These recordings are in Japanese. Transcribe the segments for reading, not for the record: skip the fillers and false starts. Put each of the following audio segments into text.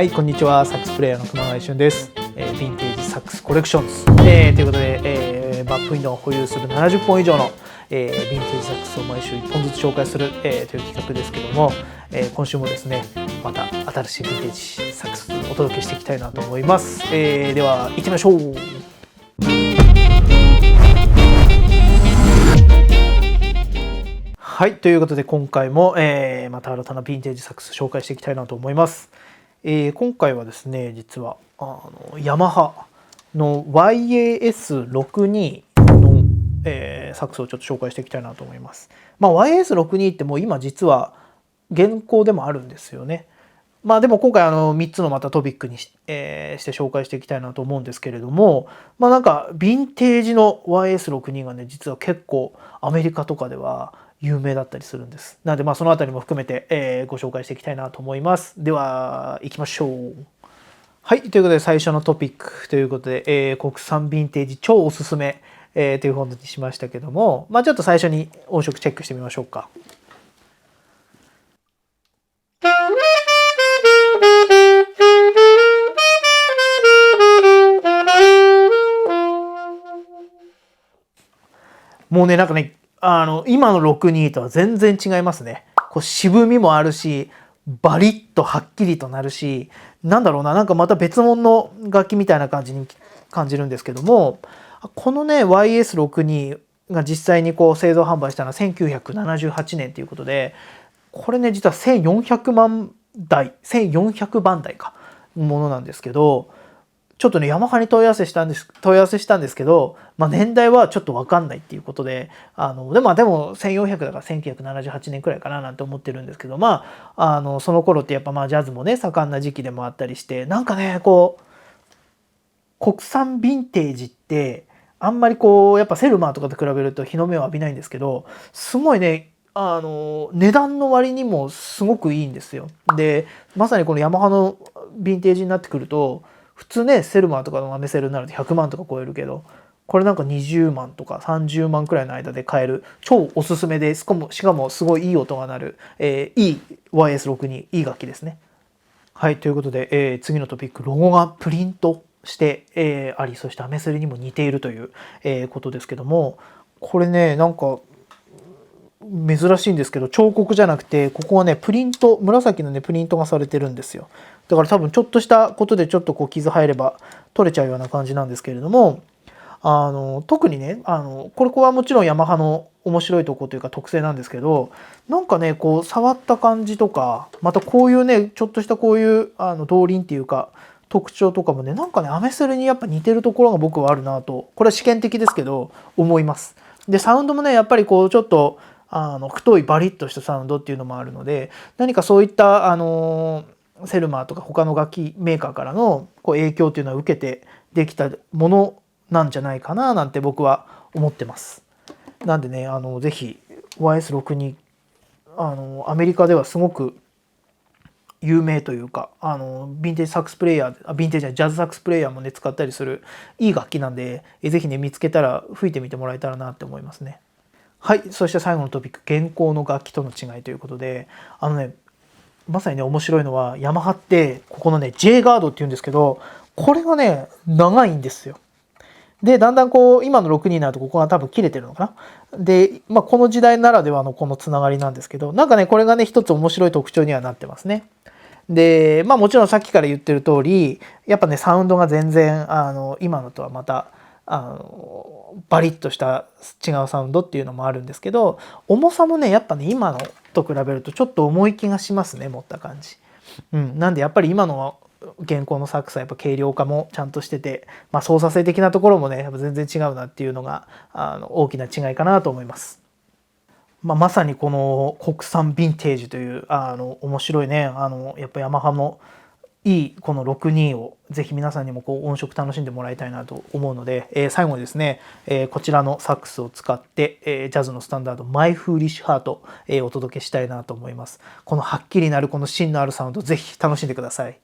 はい、こんにちは。サックスプレイヤーの熊谷俊です。ヴィンテージサックスコレクションズ、ということで、バックウィンドウを保有する70本以上の、ヴィンテージサックスを毎週1本ずつ紹介する、という企画ですけども、今週もですね、また新しいヴィンテージサックスをお届けしていきたいなと思います。では行ってみましょう。はい、ということで今回も、また新たなヴィンテージサックス紹介していきたいなと思います。今回はですね、実はヤマハの YAS62 の、サックスをちょっと紹介していきたいなと思います。YAS62 ってもう今実は現行でもあるんですよね。でも今回3つのまたトピックにして紹介していきたいなと思うんですけれども、なんかヴィンテージの YS62 がね、実は結構アメリカとかでは有名だったりするんです。なのでそのあたりも含めて、ご紹介していきたいなと思います。では行きましょう。はい、ということで最初のトピックということで、国産ヴィンテージ超おすすめ、という本にしましたけども、ちょっと最初に音色チェックしてみましょうか。もうね、なんかね、今の62とは全然違いますね。こう渋みもあるし、バリッとはっきりとなるし、なんだろうな、なんかまた別物の楽器みたいな感じに感じるんですけども、このね YS62 が実際にこう製造販売したのは1978年ということで、これね実は1400万台1400番台かものなんですけど、ちょっとねヤマハに問い合わせしたんですけど、年代はちょっと分かんないっていうことで、でも1400だから1978年くらいかななんて思ってるんですけど、その頃ってやっぱジャズもね盛んな時期でもあったりして、なんかねこう国産ヴィンテージってあんまりこうやっぱセルマーとかと比べると日の目を浴びないんですけど、すごいね値段の割にもすごくいいんですよ。でまさにこのヤマハのヴィンテージになってくると、普通ねセルマーとかのアメセルになると100万とか超えるけど、これなんか20万とか30万くらいの間で買える超おすすめで、しかもすごいいい音が鳴る、いい YS62 いい楽器ですね。はい、ということで、次のトピック、ロゴがプリントして、あり、そしてアメセルにも似ているという、ことですけども、これねなんか珍しいんですけど、彫刻じゃなくてここはねプリント、紫のねプリントがされてるんですよ。だから多分ちょっとしたことでちょっとこう傷入れば取れちゃうような感じなんですけれども、特にねこれはもちろんヤマハの面白いところというか特性なんですけど、なんかねこう触った感じとか、またこういうねちょっとしたこういう動輪っていうか特徴とかもね、なんかねアメセルにやっぱ似てるところが僕はあるなと、これは試験的ですけど思います。でサウンドもねやっぱりこうちょっと太いバリッとしたサウンドっていうのもあるので、何かそういったセルマーとか他の楽器メーカーからのこう影響っていうのは受けてできたものなんじゃないかななんて僕は思ってます。なんでねぜひ YS62 アメリカではすごく有名というか、ヴィンテージサックスプレイヤー、ヴィンテージジャズサックスプレイヤーもね使ったりするいい楽器なんで、ぜひね見つけたら吹いてみてもらえたらなって思いますね。はい、そして最後のトピック、現行の楽器との違いということで、まさにね面白いのはヤマハってここのね J ガードっていうんですけど、これがね長いんですよ。でだんだんこう今の6になるとここが多分切れてるのかな。でこの時代ならではのこのつながりなんですけど、なんかねこれがね一つ面白い特徴にはなってますね。でもちろんさっきから言ってる通り、やっぱねサウンドが全然今のとはまたバリッとした違うサウンドっていうのもあるんですけど、重さもねやっぱね今のと比べるとちょっと重い気がしますね、持った感じ。なんでやっぱり今の現行のサックスはやっぱ軽量化もちゃんとしてて、操作性的なところもねやっぱ全然違うなっていうのが大きな違いかなと思います。まさにこの国産ヴィンテージという面白いねやっぱヤマハのいいこの62をぜひ皆さんにもこう音色楽しんでもらいたいなと思うので、最後にですね、こちらのサックスを使って、ジャズのスタンダードマイフーリッシュハート、お届けしたいなと思います。このはっきりなるこの芯のあるサウンドぜひ楽しんでください。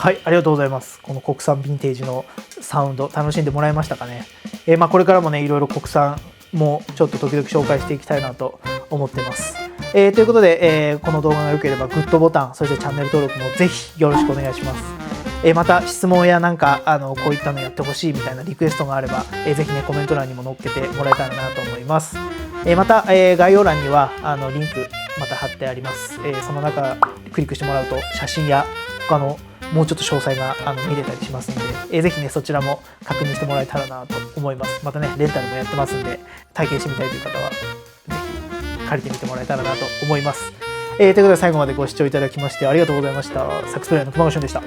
はい、ありがとうございます。この国産ヴィンテージのサウンド楽しんでもらえましたかね。これからもねいろいろ国産もちょっと時々紹介していきたいなと思ってます。ということで、この動画が良ければグッドボタン、そしてチャンネル登録もぜひよろしくお願いします。また質問やなんかこういったのやってほしいみたいなリクエストがあれば、ぜひねコメント欄にも載っけてもらえたらなと思います。また、概要欄にはリンクまた貼ってあります。その中クリックしてもらうと写真や他のもうちょっと詳細が見れたりしますので、ぜひねそちらも確認してもらえたらなと思います。またねレンタルもやってますんで、体験してみたいという方はぜひ借りてみてもらえたらなと思います。ということで最後までご視聴いただきましてありがとうございました。サックスプレイヤーの熊越でした。